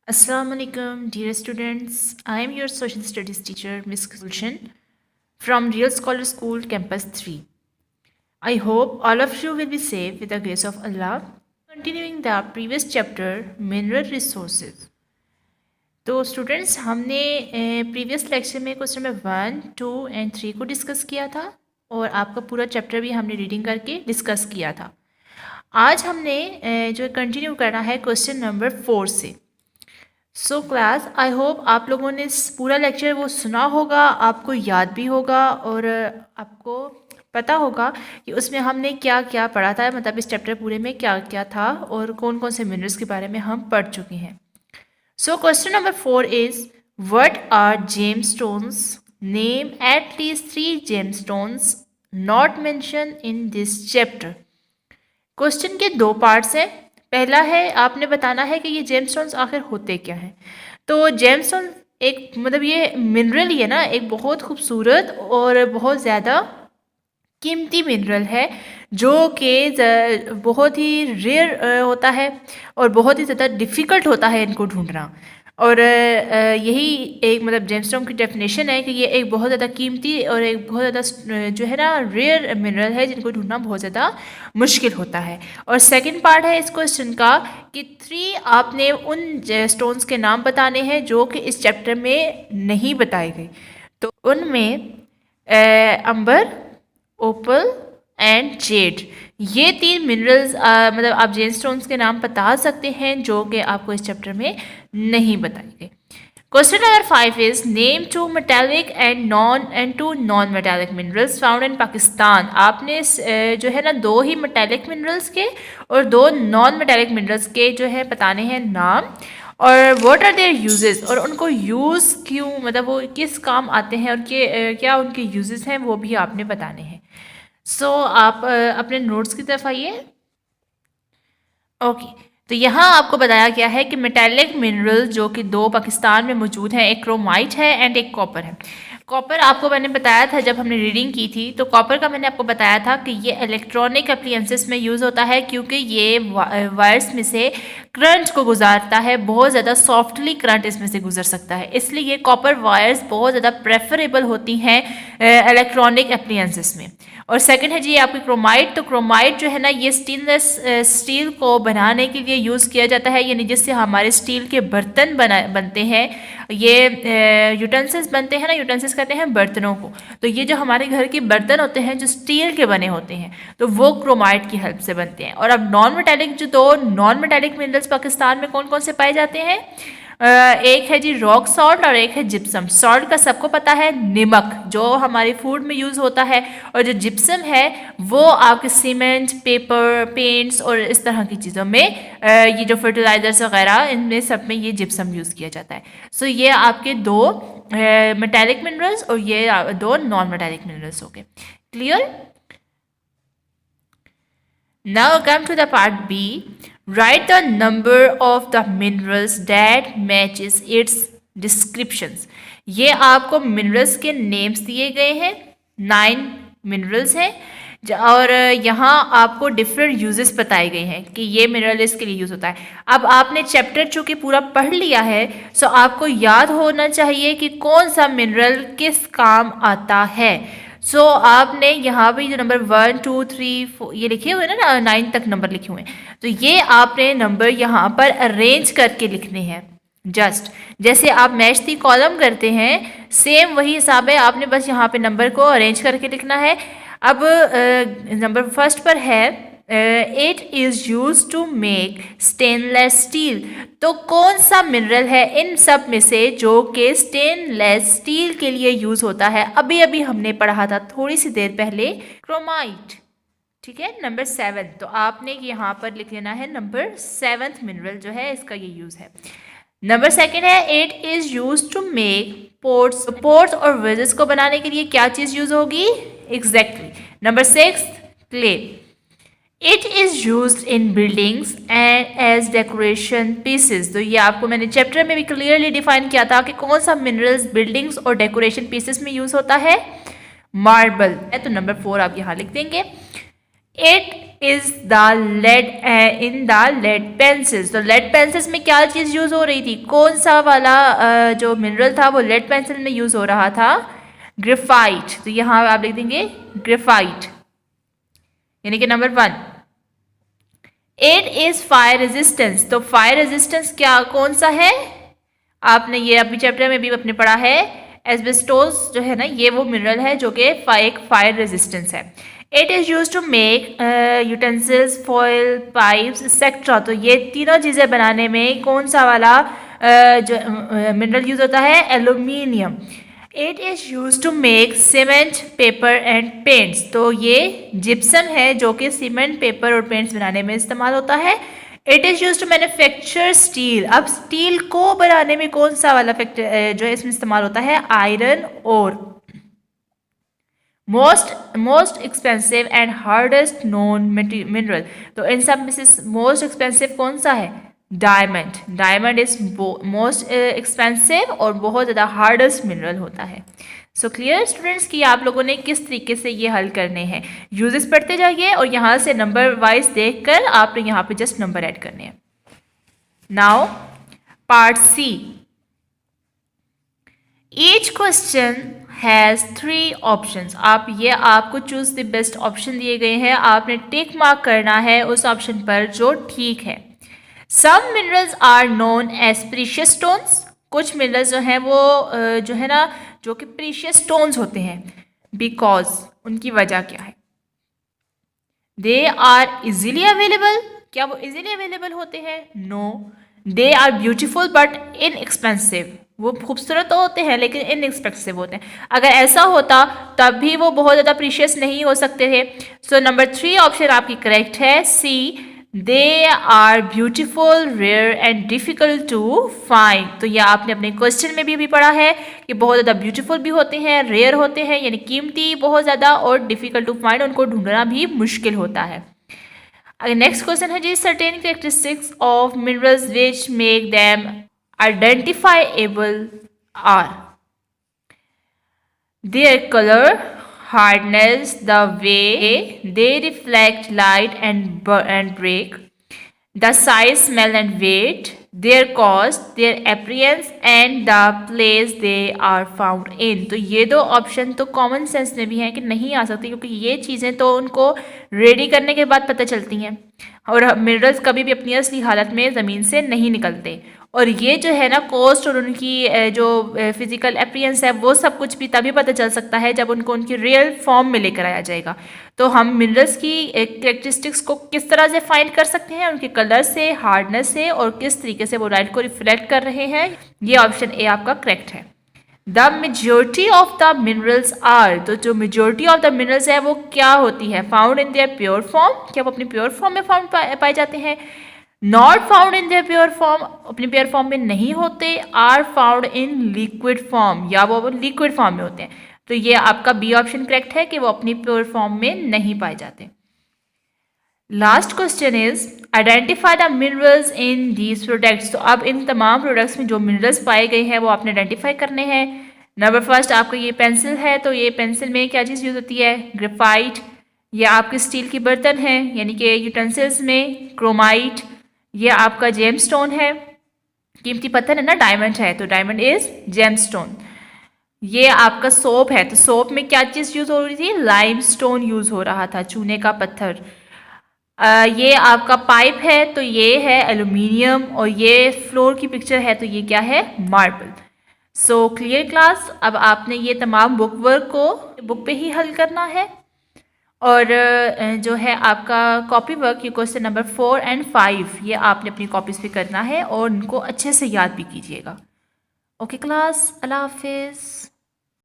Assalamualaikum, dear students. I am your social studies teacher, Miss Gulshan, from Real Scholar School, Campus 3. I hope all of you will be safe with the grace of Allah. Continuing the previous chapter, Mineral Resources. तो students हमने previous lecture में question number 1, 2 and 3 को discuss किया था और आपका पूरा chapter भी हमने रीडिंग करके डिस्कस किया था। आज हमने जो कंटिन्यू करना है क्वेश्चन नंबर 4 से। सो क्लास, आई होप आप लोगों ने पूरा लेक्चर वो सुना होगा, आपको याद भी होगा और आपको पता होगा कि उसमें हमने क्या क्या पढ़ा था, मतलब इस चैप्टर पूरे में क्या क्या था और कौन कौन से मिनरल्स के बारे में हम पढ़ चुके हैं। So question number 4 is what are gemstones? Name at least 3 gemstones not mention in this chapter. Question के 2 पार्ट्स हैं। पहला है आपने बताना है कि ये जेमस्टोन्स आखिर होते क्या हैं। तो जेमस्टोन एक मतलब ये मिनरल ही है ना, एक बहुत खूबसूरत और बहुत ज़्यादा कीमती मिनरल है जो कि बहुत ही रेयर होता है और बहुत ही ज़्यादा डिफ़िकल्ट होता है इनको ढूंढना। और यही एक मतलब जेमस्टोन की डेफिनेशन है कि ये एक बहुत ज़्यादा कीमती और एक बहुत ज़्यादा जो है ना रेयर मिनरल है जिनको ढूंढना बहुत ज़्यादा मुश्किल होता है। और सेकंड पार्ट है इस क्वेश्चन का कि 3 आपने उन स्टोन्स के नाम बताने हैं जो कि इस चैप्टर में नहीं बताए गए। तो उनमें अंबर, ओपल एंड जेड, ये 3 मिनरल्स मतलब आप जेमस्टोन्स के नाम बता सकते हैं जो कि आपको इस चैप्टर में नहीं बताए गए। Question number 5 is name 2 metallic and 2 non metallic minerals found in Pakistan. आपने जो है ना 2 ही मेटालिक मिनरल्स के और 2 नॉन मेटालिक मिनरल्स के जो है बताने हैं नाम, और व्हाट आर देयर यूजेस, और उनको यूज़ क्यों, मतलब वो किस काम आते हैं और क्या उनके यूजेस हैं वो भी आपने बताने हैं। सो आप अपने नोट्स की तरफ आइए। ओके, तो यहाँ आपको बताया गया है कि मेटालिक मिनरल जो कि 2 पाकिस्तान में मौजूद हैं, एक क्रोमाइट है एंड एक कॉपर है। कॉपर आपको मैंने बताया था जब हमने रीडिंग की थी, तो कॉपर का मैंने आपको बताया था कि ये इलेक्ट्रॉनिक अप्लायंसेस में यूज़ होता है क्योंकि ये वायर्स में से करंट को गुजारता है, बहुत ज़्यादा सॉफ्टली करंट इसमें से गुजर सकता है, इसलिए ये कॉपर वायर्स बहुत ज़्यादा प्रेफरेबल होती हैं इलेक्ट्रॉनिक अप्लायंसेस में। और सेकंड है जी आपकी क्रोमाइट। तो क्रोमाइट जो है ना ये स्टेनलेस स्टील को बनाने के लिए यूज़ किया जाता है, यानी जिससे हमारे स्टील के बर्तन बनते हैं, ये यूटेंसिल्स बनते हैं ना, यूटेंसिल्स कहते हैं बर्तनों को। तो ये जो हमारे घर के बर्तन होते हैं जो स्टील के बने होते हैं तो वो क्रोमाइट की हेल्प से बनते हैं। और अब नॉन मेटालिक, जो 2 नॉन मेटालिक मिनरल्स पाकिस्तान में कौन कौन से पाए जाते हैं, एक है जी रॉक सॉल्ट और एक है जिप्सम। सॉल्ट का सबको पता है, नमक जो हमारे फूड में यूज़ होता है, और जो जिप्सम है वो आपके सीमेंट, पेपर, पेंट्स और इस तरह की चीज़ों में ये जो फर्टिलाइजर्स वगैरह इनमें सब में ये जिप्सम यूज़ किया जाता है। सो ये आपके 2 मेटालिक मिनरल्स और ये 2 नॉन मेटालिक मिनरल्स हो गए। Clear? Now come to the part B. Write the number of the minerals that matches its descriptions. ये आपको मिनरल्स के नेम्स दिए गए हैं, 9 मिनरल्स हैं और यहाँ आपको डिफरेंट यूजेस बताए गए हैं कि ये मिनरल इसके लिए यूज़ होता है। अब आपने चैप्टर चूँकि पूरा पढ़ लिया है, सो आपको याद होना चाहिए कि कौन सा मिनरल किस काम आता है। सो आपने यहाँ पे जो नंबर 1, 2, 3, 4 ये लिखे हुए हैं ना, 9 तक नंबर लिखे हुए हैं, तो ये आपने नंबर यहाँ पर अरेंज करके लिखने हैं। जस्ट जैसे आप मैच दी कॉलम करते हैं, सेम वही हिसाब है, आपने बस यहाँ पे नंबर को अरेंज करके लिखना है। अब नंबर फर्स्ट पर है it is use to make stainless steel. तो कौन सा मिनरल है इन सब में से जो कि स्टेनलेस स्टील के लिए यूज़ होता है? अभी अभी हमने पढ़ा था थोड़ी सी देर पहले, क्रोमाइट। ठीक है, नंबर 7। तो आपने यहाँ पर लिख लेना है नंबर 7th मिनरल जो है इसका ये यूज़ है। नंबर 2 है it is use to make pots. Pots और वेजेस को बनाने के लिए क्या चीज़ यूज़ होगी? Exactly. Number 6 clay. It is use in buildings and as decoration pieces. तो ये आपको मैंने चैप्टर में भी क्लियरली डिफाइन किया था कि कौन सा मिनरल्स बिल्डिंग्स और डेकोरेशन पीसेस में यूज़ होता है, मार्बल है। तो नंबर 4 आप यहाँ लिख देंगे। It is the lead in the lead pencils. तो लेड पेंसिल्स में क्या चीज़ यूज़ हो रही थी, कौन सा वाला जो मिनरल था वो लेड पेंसिल में यूज़ हो रहा था, ग्रेफाइट। तो यहाँ आप लिख देंगे ग्रेफाइट, यानी कि number 1। It is fire resistance. तो फायर रेजिस्टेंस क्या कौन सा है, आपने ये अभी चैप्टर में भी अपने पढ़ा है, एस्बेस्टोस जो है ना, ये वो मिनरल है जो कि एक फायर रेजिस्टेंस है। It is use to make utensils, foil, pipes etcetera. तो ये तीनों चीज़ें बनाने में कौन सा वाला जो मिनरल यूज होता है, aluminium. It is use to make cement, paper and paints. तो ये जिप्सम है जो कि सीमेंट, पेपर और पेंट्स बनाने में इस्तेमाल होता है। It is use to manufacture steel. अब स्टील को बनाने में कौन सा वाला फैक्टर जो है इसमें इस्तेमाल होता है, आयरन और। Most expensive and hardest known mineral. तो इन सब में से मोस्ट एक्सपेंसिव कौन सा है, diamond. Diamond is most expensive और बहुत ज़्यादा हार्डेस्ट मिनरल होता है। सो क्लियर स्टूडेंट्स कि आप लोगों ने किस तरीके से ये हल करने हैं, यूजेस पढ़ते जाइए और यहाँ से नंबर वाइज देखकर आपने यहाँ पे जस्ट नंबर ऐड करने हैं। Now part C. Each question has 3 options. आपको चूज द बेस्ट ऑप्शन दिए गए हैं, आपने टिक मार्क करना है उस ऑप्शन पर जो ठीक है। Some minerals are known as precious stones. कुछ मिनरल्स जो हैं वो जो है ना, जो कि प्रीशियस स्टोन्स होते हैं, बिकॉज उनकी वजह क्या है, दे आर इजीली अवेलेबल। क्या वो इजीली अवेलेबल होते हैं, no. They are beautiful but inexpensive. वो खूबसूरत तो होते हैं लेकिन इनएक्सपेंसिव होते हैं। अगर ऐसा होता तब भी वो बहुत ज़्यादा प्रीशियस नहीं हो सकते थे। सो नंबर 3 ऑप्शन आपकी करेक्ट है, C. They are beautiful, rare and difficult to find. तो यह आपने अपने क्वेश्चन में भी पढ़ा है कि बहुत ज़्यादा ब्यूटीफुल भी होते हैं, रेयर होते हैं यानी कीमती बहुत ज़्यादा, और डिफ़िकल्ट टू फाइंड, उनको ढूंढना भी मुश्किल होता है। अगर नेक्स्ट क्वेश्चन है जी, certain characteristics of minerals which make them identifiable are their colour, hardness, the way they reflect light and break, the size, smell and weight, their cost, their appearance and the place they are found in। तो ये 2 option तो common sense में भी हैं कि नहीं आ सकती, क्योंकि ये चीज़ें तो उनको रेडी करने के बाद पता चलती हैं, और मिनरल्स कभी भी अपनी असली हालत में ज़मीन से नहीं निकलते। और ये जो है ना, कॉस्ट और उनकी जो फिजिकल अपीयरेंस है वो सब कुछ भी तभी पता चल सकता है जब उनको उनकी रियल फॉर्म में लेकर आया जाएगा। तो हम मिनरल्स की कैरेक्टरिस्टिक्स को किस तरह से फाइंड कर सकते हैं, उनके कलर से, हार्डनेस से, और किस तरीके से वो लाइट को रिफ्लेक्ट कर रहे हैं। ये ऑप्शन ए आपका करेक्ट है। The majority of the minerals are. तो जो मेजोरिटी ऑफ द मिनरल्स है वो क्या होती है, found in their pure form. क्या वो अपनी प्योर फॉर्म में पाए जाते हैं, not found in their pure form, अपनी प्योर फॉर्म में नहीं होते, are found in liquid form, या वो लिक्विड फॉर्म में होते हैं। तो ये आपका बी ऑप्शन करेक्ट है कि वो अपनी प्योर फॉर्म में नहीं पाए जाते। Last question is identify the minerals in these products. तो अब इन तमाम प्रोडक्ट्स में जो मिनरल्स पाए गए हैं वो आपने आइडेंटिफाई करने हैं। नंबर फर्स्ट आपका ये पेंसिल है, तो ये पेंसिल में क्या चीज़ यूज होती है, ग्रेफाइट। ये आपके स्टील के बर्तन हैं यानी कि यूटेंसिल्स में क्रोमाइट। ये आपका जेमस्टोन है, कीमती पत्थर है ना, डायमंड है, तो डायमंड इज जेमस्टोन। ये आपका सोप है, तो सोप में क्या चीज़ यूज़ हो रही थी, लाइमस्टोन यूज़ हो रहा था, चूने का पत्थर। ये आपका पाइप है, तो ये है एल्यूमिनियम, और ये फ्लोर की पिक्चर है, तो ये क्या है, मार्बल। So clear class. अब आपने ये तमाम बुक वर्क को बुक पे ही हल करना है, और जो है आपका कॉपी वर्क, ये क्वेश्चन नंबर 4 और 5 ये आपने अपनी कॉपीज़ पे करना है और उनको अच्छे से याद भी कीजिएगा। ओके क्लास, अल्लाह हाफिज़।